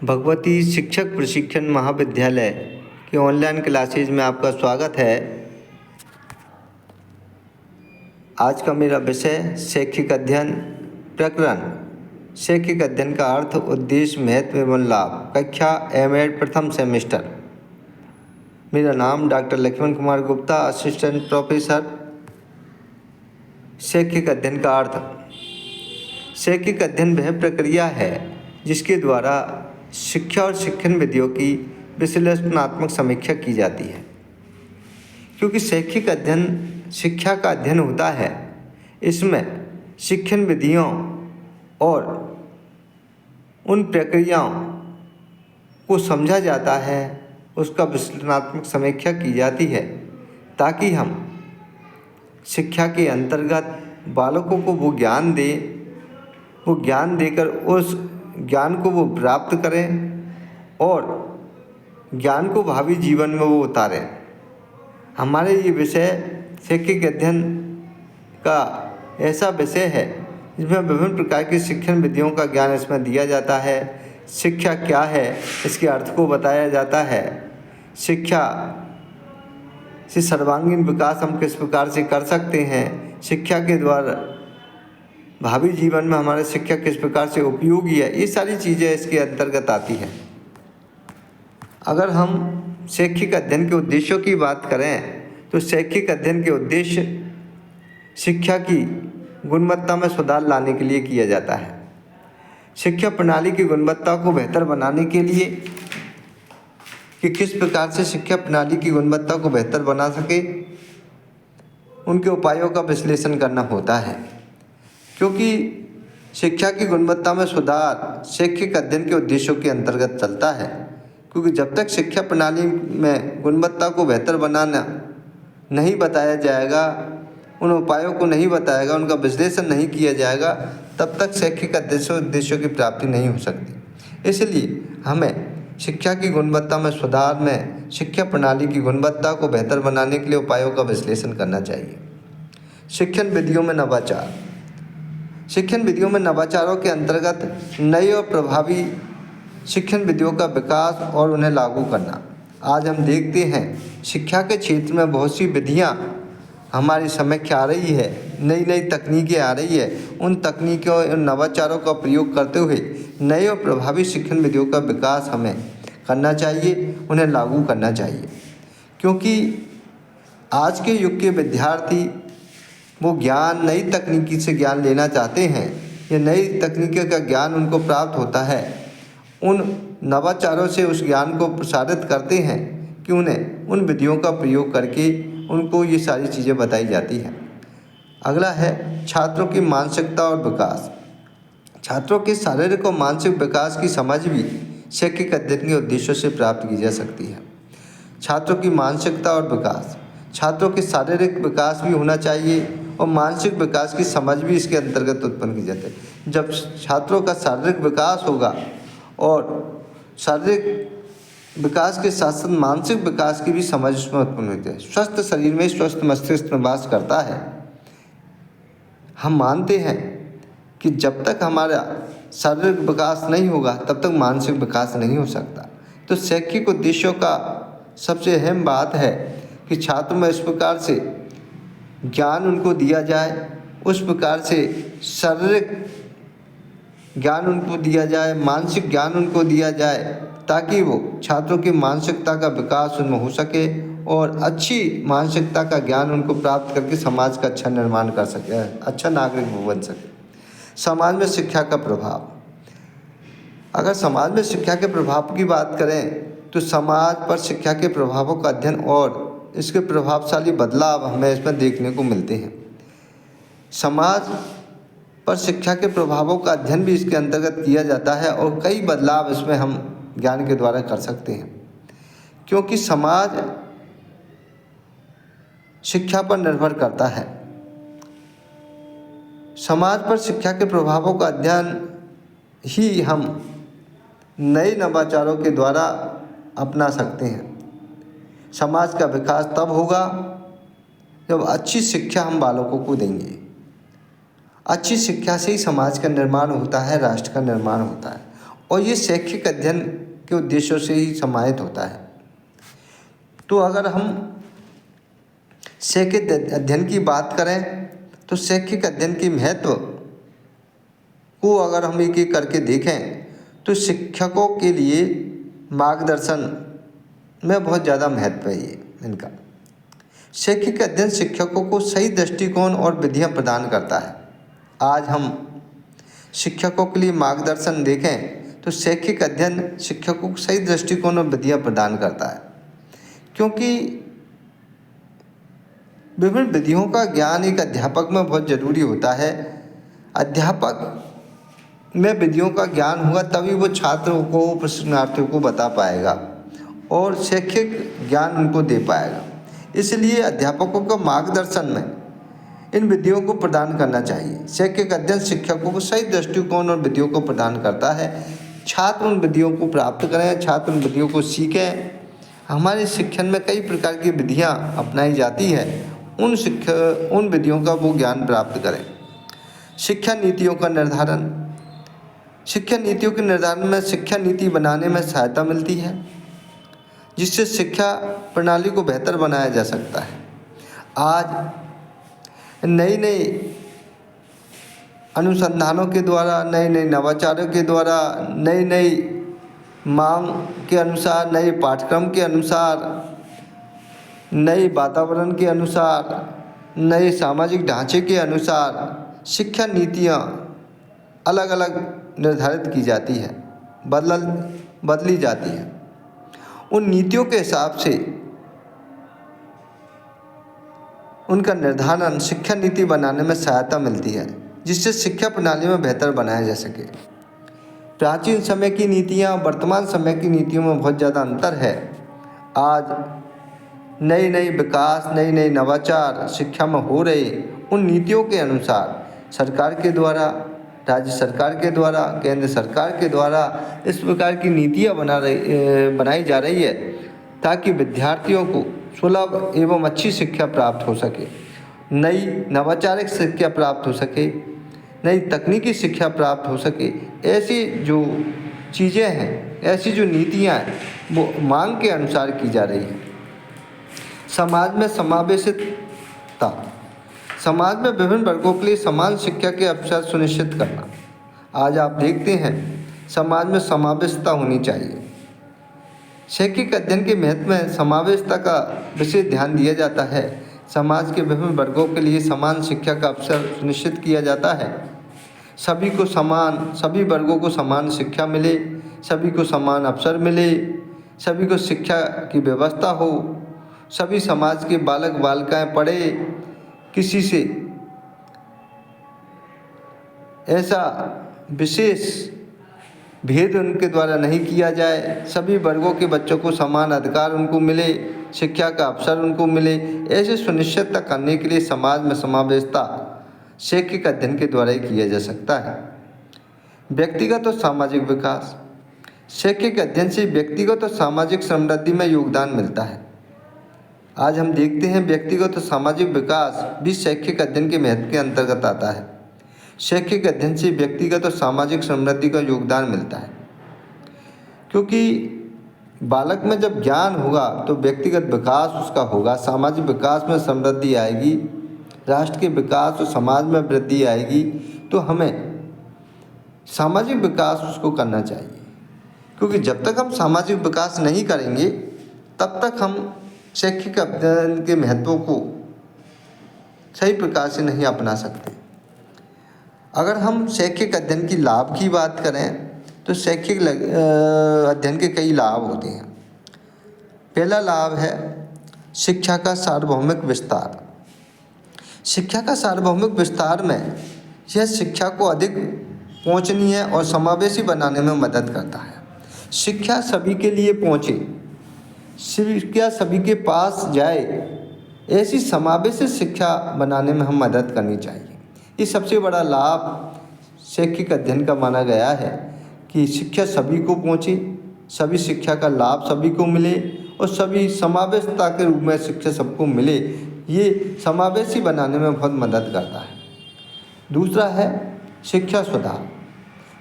भगवती शिक्षक प्रशिक्षण महाविद्यालय की ऑनलाइन क्लासेज में आपका स्वागत है। आज का मेरा विषय शैक्षिक अध्ययन प्रकरण शैक्षिक अध्ययन का अर्थ, उद्देश्य, महत्व एवं लाभ, कक्षा एम.एड प्रथम सेमेस्टर। मेरा नाम doctor Laxman Kumar Gupta, assistant professor. शैक्षिक अध्ययन का अर्थ। शैक्षिक अध्ययन वह प्रक्रिया है जिसके द्वारा शिक्षा और शिक्षण विधियों की विश्लेषणात्मक समीक्षा की जाती है। क्योंकि शैक्षिक अध्ययन शिक्षा का अध्ययन होता है, इसमें शिक्षण विधियों और उन प्रक्रियाओं को समझा जाता है, उसका विश्लेषणात्मक समीक्षा की जाती है ताकि हम शिक्षा के अंतर्गत बालकों को वो ज्ञान देकर उस ज्ञान को वो प्राप्त करें और ज्ञान को भावी जीवन में वो उतारें। हमारे ये विषय शैक्षिक अध्ययन का ऐसा विषय है जिसमें विभिन्न प्रकार की शिक्षण विधियों का ज्ञान इसमें दिया जाता है। शिक्षा क्या है, इसके अर्थ को बताया जाता है। शिक्षा से सर्वांगीण विकास हम किस प्रकार से कर सकते हैं, शिक्षा के द्वारा भावी जीवन में हमारा शिक्षा किस प्रकार से उपयोगी है, ये सारी चीज़ें इसके अंतर्गत आती हैं। अगर हम शैक्षिक अध्ययन के उद्देश्यों की बात करें तो शैक्षिक अध्ययन के उद्देश्य शिक्षा की गुणवत्ता में सुधार लाने के लिए किया जाता है। शिक्षा प्रणाली की गुणवत्ता को बेहतर बनाने के लिए कि किस प्रकार से शिक्षा प्रणाली की गुणवत्ता को बेहतर बना सके, उनके उपायों का विश्लेषण करना होता है। क्योंकि शिक्षा की गुणवत्ता में सुधार शैक्षिक अध्ययन के उद्देश्यों के अंतर्गत चलता है। क्योंकि जब तक शिक्षा प्रणाली में गुणवत्ता को बेहतर बनाना नहीं बताया जाएगा, उन उपायों को नहीं बताएगा, उनका विश्लेषण नहीं किया जाएगा, तब तक शैक्षिक उद्देश्यों की प्राप्ति नहीं हो सकती। इसलिए हमें शिक्षा की गुणवत्ता में सुधार में शिक्षा प्रणाली की गुणवत्ता को बेहतर बनाने के लिए उपायों का विश्लेषण करना चाहिए। शिक्षण विधियों में नवाचार। शिक्षण विधियों में नवाचारों के अंतर्गत नई और प्रभावी शिक्षण विधियों का विकास और उन्हें लागू करना। आज हम देखते हैं शिक्षा के क्षेत्र में बहुत सी विधियां हमारी समक्ष आ रही है, नई नई तकनीकें आ रही है। उन तकनीकों और नवाचारों का प्रयोग करते हुए नई और प्रभावी शिक्षण विधियों का विकास हमें करना चाहिए, उन्हें लागू करना चाहिए। क्योंकि आज के युग के विद्यार्थी वो ज्ञान नई तकनीकी से ज्ञान लेना चाहते हैं। ये नई तकनीकी का ज्ञान उनको प्राप्त होता है, उन नवाचारों से उस ज्ञान को प्रसारित करते हैं कि उन्हें उन विधियों का प्रयोग करके उनको ये सारी चीज़ें बताई जाती हैं। अगला है छात्रों की मानसिकता और विकास। छात्रों के शारीरिक और मानसिक विकास की समझ भी शैक्षिक अध्ययन के उद्देश्यों से प्राप्त की जा सकती है। छात्रों की मानसिकता और विकास, छात्रों के शारीरिक विकास भी होना चाहिए और मानसिक विकास की समझ भी इसके अंतर्गत उत्पन्न की जाती है। जब छात्रों का शारीरिक विकास होगा और शारीरिक विकास के साथ साथ मानसिक विकास की भी समझ उसमें उत्पन्न होती है। स्वस्थ शरीर में स्वस्थ मस्तिष्क निवास करता है। हम मानते हैं कि जब तक हमारा शारीरिक विकास नहीं होगा तब तक मानसिक विकास नहीं हो सकता। तो शैक्षिक उद्देश्यों का सबसे अहम बात है कि छात्र में इस प्रकार से ज्ञान उनको दिया जाए, उस प्रकार से शारीरिक ज्ञान उनको दिया जाए, मानसिक ज्ञान उनको दिया जाए, ताकि वो छात्रों की मानसिकता का विकास उनमें हो सके और अच्छी मानसिकता का ज्ञान उनको प्राप्त करके समाज का अच्छा निर्माण कर सके, अच्छा नागरिक वो बन सके। समाज में शिक्षा का प्रभाव। अगर समाज में शिक्षा के प्रभाव की बात करें तो समाज पर शिक्षा के प्रभावों का अध्ययन और इसके प्रभावशाली बदलाव हमें इसमें देखने को मिलते हैं। समाज पर शिक्षा के प्रभावों का अध्ययन भी इसके अंतर्गत किया जाता है और कई बदलाव इसमें हम ज्ञान के द्वारा कर सकते हैं। क्योंकि समाज शिक्षा पर निर्भर करता है। समाज पर शिक्षा के प्रभावों का अध्ययन ही हम नए नवाचारों के द्वारा अपना सकते हैं। समाज का विकास तब होगा जब अच्छी शिक्षा हम बालकों को देंगे। अच्छी शिक्षा से ही समाज का निर्माण होता है, राष्ट्र का निर्माण होता है। और ये शैक्षिक अध्ययन के उद्देश्यों से ही समाहित होता है। तो अगर हम शैक्षिक अध्ययन की बात करें तो शैक्षिक अध्ययन की महत्व को अगर हम एक एक करके देखें तो शिक्षकों के लिए मार्गदर्शन में बहुत ज़्यादा महत्व है ये इनका। शैक्षिक अध्ययन शिक्षकों को सही दृष्टिकोण और विधियाँ प्रदान करता है। आज हम शिक्षकों के लिए मार्गदर्शन देखें तो शैक्षिक अध्ययन शिक्षकों को सही दृष्टिकोण और विधियाँ प्रदान करता है, क्योंकि विभिन्न विधियों का ज्ञान एक अध्यापक में बहुत ज़रूरी होता है। अध्यापक में विधियों का ज्ञान होगा तभी वो छात्रों को, प्रशिक्षणार्थियों को बता पाएगा और शैक्षिक ज्ञान उनको दे पाएगा। इसलिए अध्यापकों को मार्गदर्शन में इन विधियों को प्रदान करना चाहिए। शैक्षिक अध्ययन शिक्षकों को सही दृष्टिकोण और विधियों को प्रदान करता है। छात्र उन विधियों को प्राप्त करें, छात्र उन विधियों को सीखें। हमारे शिक्षण में कई प्रकार की विधियाँ अपनाई जाती है, उन विधियों का वो ज्ञान प्राप्त करें। शिक्षा नीतियों का निर्धारण। शिक्षा नीतियों के निर्धारण में शिक्षा नीति बनाने में सहायता मिलती है, जिससे शिक्षा प्रणाली को बेहतर बनाया जा सकता है। आज नई नई अनुसंधानों के द्वारा, नए नए नवाचारों के द्वारा, नई नई मांग के अनुसार, नए पाठ्यक्रम के अनुसार, नए वातावरण के अनुसार, नए सामाजिक ढांचे के अनुसार शिक्षा नीतियाँ अलग अलग निर्धारित की जाती है, बदली जाती है। उन नीतियों के हिसाब से उनका निर्धारण शिक्षा नीति बनाने में सहायता मिलती है, जिससे शिक्षा प्रणाली में बेहतर बनाया जा सके। प्राचीन समय की नीतियाँ वर्तमान समय की नीतियों में बहुत ज़्यादा अंतर है। आज नई नई विकास, नई नई नवाचार शिक्षा में हो रहे, उन नीतियों के अनुसार सरकार के द्वारा, राज्य सरकार के द्वारा, केंद्र सरकार के द्वारा इस प्रकार की नीतियाँ बनाई जा रही है ताकि विद्यार्थियों को सुलभ एवं अच्छी शिक्षा प्राप्त हो सके, नई नवाचारिक शिक्षा प्राप्त हो सके, नई तकनीकी शिक्षा प्राप्त हो सके। ऐसी जो चीज़ें हैं, ऐसी जो नीतियाँ हैं, वो मांग के अनुसार की जा रही है। समाज में समावेशिता। समाज में विभिन्न वर्गों के लिए समान शिक्षा के अवसर सुनिश्चित करना। आज आप देखते हैं समाज में समावेशिता होनी चाहिए। शैक्षिक अध्ययन के महत्व में समावेशिता का विशेष ध्यान दिया जाता है। समाज के विभिन्न वर्गों के लिए समान शिक्षा का अवसर सुनिश्चित किया जाता है। सभी वर्गों को समान शिक्षा मिले, सभी को समान अवसर मिले, सभी को शिक्षा की व्यवस्था हो, सभी समाज के बालक बालिकाएं पढ़े, किसी से ऐसा विशेष भेद उनके द्वारा नहीं किया जाए, सभी वर्गों के बच्चों को समान अधिकार उनको मिले, शिक्षा का अवसर उनको मिले। ऐसे सुनिश्चित करने के लिए समाज में समावेशिता शैक्षिक अध्ययन के द्वारा ही किया जा सकता है। व्यक्तिगत और सामाजिक विकास। शैक्षिक अध्ययन से व्यक्तिगत और सामाजिक समृद्धि में योगदान मिलता है। आज हम देखते हैं व्यक्तिगत और सामाजिक विकास भी शैक्षिक अध्ययन के महत्व के अंतर्गत आता है। शैक्षिक अध्ययन से व्यक्तिगत और सामाजिक समृद्धि का योगदान मिलता है, क्योंकि बालक में जब ज्ञान होगा तो व्यक्तिगत विकास उसका होगा, सामाजिक विकास में समृद्धि आएगी, राष्ट्र के विकास और समाज में वृद्धि आएगी। तो हमें सामाजिक विकास उसको करना चाहिए, क्योंकि जब तक हम सामाजिक विकास नहीं करेंगे तब तक हम शैक्षिक अध्ययन के महत्व को सही प्रकार से नहीं अपना सकते। अगर हम शैक्षिक अध्ययन की लाभ की बात करें तो शैक्षिक अध्ययन के कई लाभ होते हैं। पहला लाभ है शिक्षा का सार्वभौमिक विस्तार। शिक्षा का सार्वभौमिक विस्तार में यह शिक्षा को अधिक पहुंचनीय और समावेशी बनाने में मदद करता है। शिक्षा सभी के लिए पहुंचे, शिक्षा सभी के पास जाए, ऐसी समावेशी शिक्षा बनाने में हम मदद करनी चाहिए। ये सबसे बड़ा लाभ शैक्षिक अध्ययन का माना गया है कि शिक्षा सभी को पहुँचे, सभी शिक्षा का लाभ सभी को मिले और सभी समावेशिता के रूप में शिक्षा सबको मिले। ये समावेशी बनाने में बहुत मदद करता है। दूसरा है शिक्षा सुधार।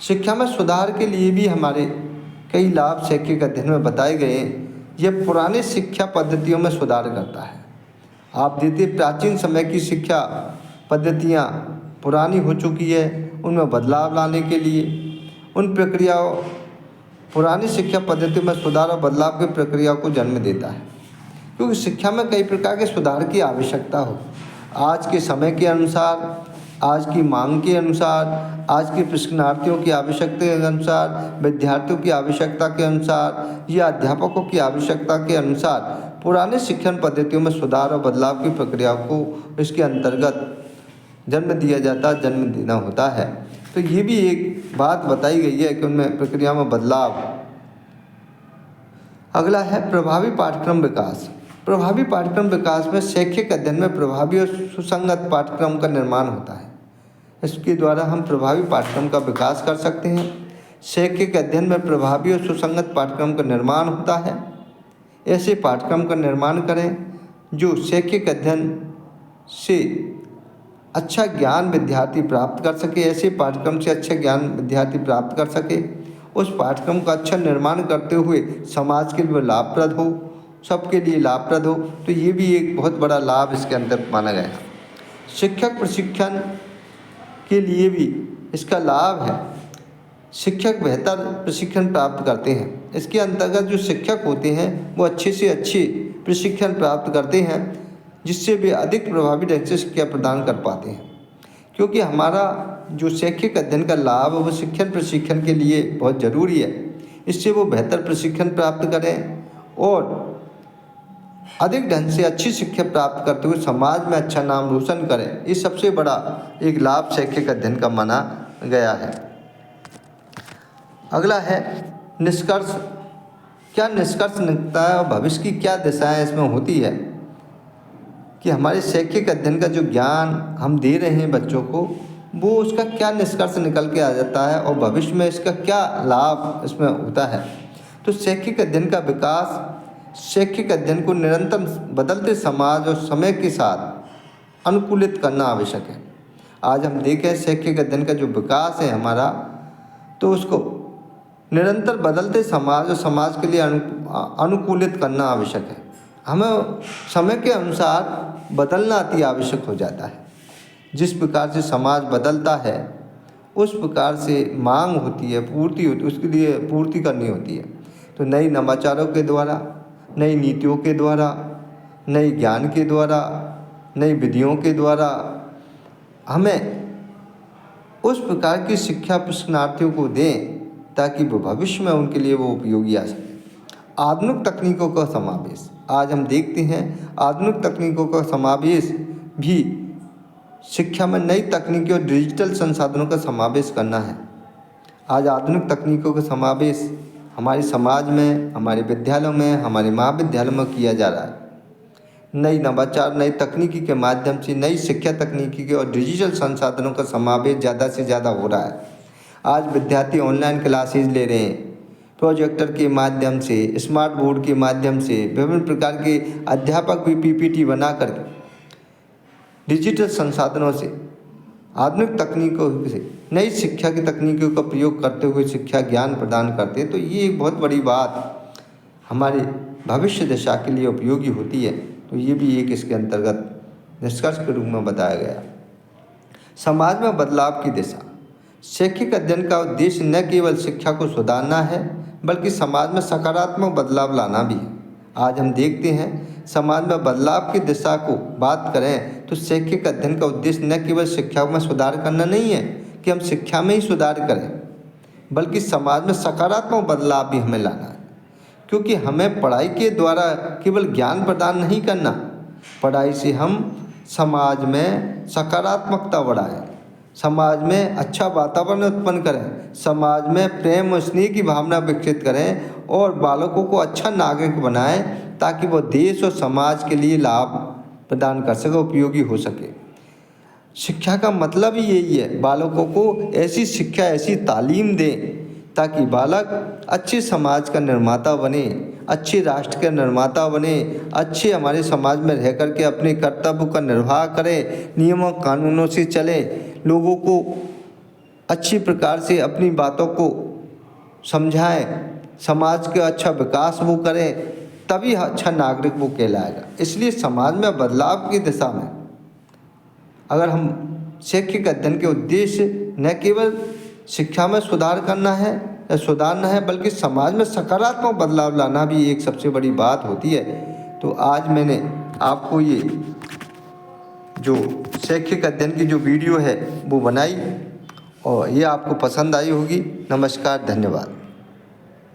शिक्षा में सुधार के लिए भी हमारे कई लाभ शैक्षिक अध्ययन में बताए गए हैं। यह पुराने शिक्षा पद्धतियों में सुधार करता है। आप देखते प्राचीन समय की शिक्षा पद्धतियाँ पुरानी हो चुकी है, उनमें बदलाव लाने के लिए उन प्रक्रियाओं पुरानी शिक्षा पद्धति में सुधार और बदलाव की प्रक्रिया को जन्म देता है, क्योंकि शिक्षा में कई प्रकार के सुधार की आवश्यकता हो। आज के समय के अनुसार, आज की मांग के अनुसार, आज के प्रशिक्षणार्थियों की आवश्यकता के अनुसार, विद्यार्थियों की आवश्यकता के अनुसार या अध्यापकों की आवश्यकता के अनुसार पुराने शिक्षण पद्धतियों में सुधार और बदलाव की प्रक्रिया को इसके अंतर्गत जन्म दिया जाता, जन्म देना होता है। तो ये भी एक बात बताई गई है कि उनमें प्रक्रिया में बदलाव। अगला है प्रभावी पाठ्यक्रम विकास। प्रभावी पाठ्यक्रम विकास में शैक्षिक अध्ययन में प्रभावी और सुसंगत पाठ्यक्रम का निर्माण होता है। इसके द्वारा हम प्रभावी पाठ्यक्रम का विकास कर सकते हैं। शैक्षिक अध्ययन में प्रभावी और सुसंगत पाठ्यक्रम का निर्माण होता है। ऐसे पाठ्यक्रम का निर्माण करें जो शैक्षिक अध्ययन से अच्छा ज्ञान विद्यार्थी प्राप्त कर सके, ऐसे पाठ्यक्रम से अच्छा ज्ञान विद्यार्थी प्राप्त कर सके, उस पाठ्यक्रम का अच्छा निर्माण करते हुए समाज के लिए लाभप्रद हो, सबके लिए लाभप्रद हो। तो ये भी एक बहुत बड़ा लाभ इसके अंदर माना गया है। शिक्षक प्रशिक्षण के लिए भी इसका लाभ है। शिक्षक बेहतर प्रशिक्षण प्राप्त करते हैं। इसके अंतर्गत जो शिक्षक होते हैं वो अच्छे से अच्छे प्रशिक्षण प्राप्त करते हैं, जिससे वे अधिक प्रभावी ढंग से शिक्षा प्रदान कर पाते हैं। क्योंकि हमारा जो शैक्षिक अध्ययन का लाभ है वो शिक्षण प्रशिक्षण के लिए बहुत ज़रूरी है। इससे वो बेहतर प्रशिक्षण प्राप्त करें और अधिक ढंग से अच्छी शिक्षा प्राप्त करते हुए समाज में अच्छा नाम रोशन करें। ये सबसे बड़ा एक लाभ शैक्षिक अध्ययन का माना गया है। अगला है निष्कर्ष। क्या निष्कर्ष निकलता है और भविष्य की क्या दिशाएं इसमें होती है कि हमारे शैक्षिक अध्ययन का जो ज्ञान हम दे रहे हैं बच्चों को, वो उसका क्या निष्कर्ष निकल के आ जाता है और भविष्य में इसका क्या लाभ इसमें होता है। तो शैक्षिक अध्ययन का विकास शैक्षिक अध्ययन को निरंतर बदलते समाज और समय के साथ अनुकूलित करना आवश्यक है। आज हम देखें शैक्षिक अध्ययन का जो विकास है हमारा, तो उसको निरंतर बदलते समाज और समाज के लिए अनुकूलित करना आवश्यक है। हमें समय के अनुसार बदलना अति आवश्यक हो जाता है। जिस प्रकार से समाज बदलता है उस प्रकार से मांग होती है, पूर्ति होती है, उसके लिए पूर्ति करनी होती है। तो नई नवाचारों के द्वारा, नई नीतियों के द्वारा, नई ज्ञान के द्वारा, नई विधियों के द्वारा हमें उस प्रकार की शिक्षा प्रशिक्षणार्थियों को दें ताकि वो भविष्य में उनके लिए वो उपयोगी आ सके। आधुनिक तकनीकों का समावेश। आज हम देखते हैं आधुनिक तकनीकों का समावेश भी शिक्षा में नई तकनीकी और डिजिटल संसाधनों का समावेश करना है। आज आधुनिक तकनीकों का समावेश हमारे समाज में, हमारे विद्यालयों में, हमारे महाविद्यालयों में किया जा रहा है। नई नवाचार, नई तकनीकी के माध्यम से नई शिक्षा तकनीकी के और डिजिटल संसाधनों का समावेश ज़्यादा से ज़्यादा हो रहा है। आज विद्यार्थी ऑनलाइन क्लासेज ले रहे हैं, प्रोजेक्टर के माध्यम से, स्मार्ट बोर्ड के माध्यम से, विभिन्न प्रकार के अध्यापक भी पीपीटी बना कर डिजिटल संसाधनों से, आधुनिक तकनीकों से, नई शिक्षा की तकनीकों का प्रयोग करते हुए शिक्षा ज्ञान प्रदान करते हैं। तो ये एक बहुत बड़ी बात हमारे भविष्य दिशा के लिए उपयोगी होती है। तो ये भी एक इसके अंतर्गत निष्कर्ष के रूप में बताया गया। समाज में बदलाव की दिशा। शैक्षिक अध्ययन का उद्देश्य न केवल शिक्षा को सुधारना है बल्कि समाज में सकारात्मक बदलाव लाना भी है। आज हम देखते हैं समाज में बदलाव की दिशा को बात करें तो शैक्षिक अध्ययन का उद्देश्य न केवल शिक्षा में सुधार करना नहीं है कि हम शिक्षा में ही सुधार करें, बल्कि समाज में सकारात्मक बदलाव भी हमें लाना है। क्योंकि हमें पढ़ाई के द्वारा केवल ज्ञान प्रदान नहीं करना, पढ़ाई से हम समाज में सकारात्मकता बढ़ाएं, समाज में अच्छा वातावरण उत्पन्न करें, समाज में प्रेम और स्नेह की भावना विकसित करें और बालकों को अच्छा नागरिक बनाएं ताकि वो देश और समाज के लिए लाभ प्रदान कर सके, उपयोगी हो सके। शिक्षा का मतलब ही यही है, बालकों को ऐसी शिक्षा, ऐसी तालीम दें ताकि बालक अच्छे समाज का निर्माता बने, अच्छे राष्ट्र का निर्माता बने, अच्छे हमारे समाज में रह कर के अपने कर्तव्य का निर्वाह करे, नियमों कानूनों से चले, लोगों को अच्छी प्रकार से अपनी बातों को समझाएं, समाज का अच्छा विकास वो करें, तभी अच्छा नागरिक वो कहलाएगा। इसलिए समाज में बदलाव की दिशा में अगर हम शैक्षिक अध्ययन के उद्देश्य न केवल शिक्षा में सुधार करना है या सुधारना है, बल्कि समाज में सकारात्मक बदलाव लाना भी एक सबसे बड़ी बात होती है। तो आज मैंने आपको ये जो शैक्षिक अध्ययन की जो वीडियो है वो बनाई और ये आपको पसंद आई होगी। नमस्कार, धन्यवाद।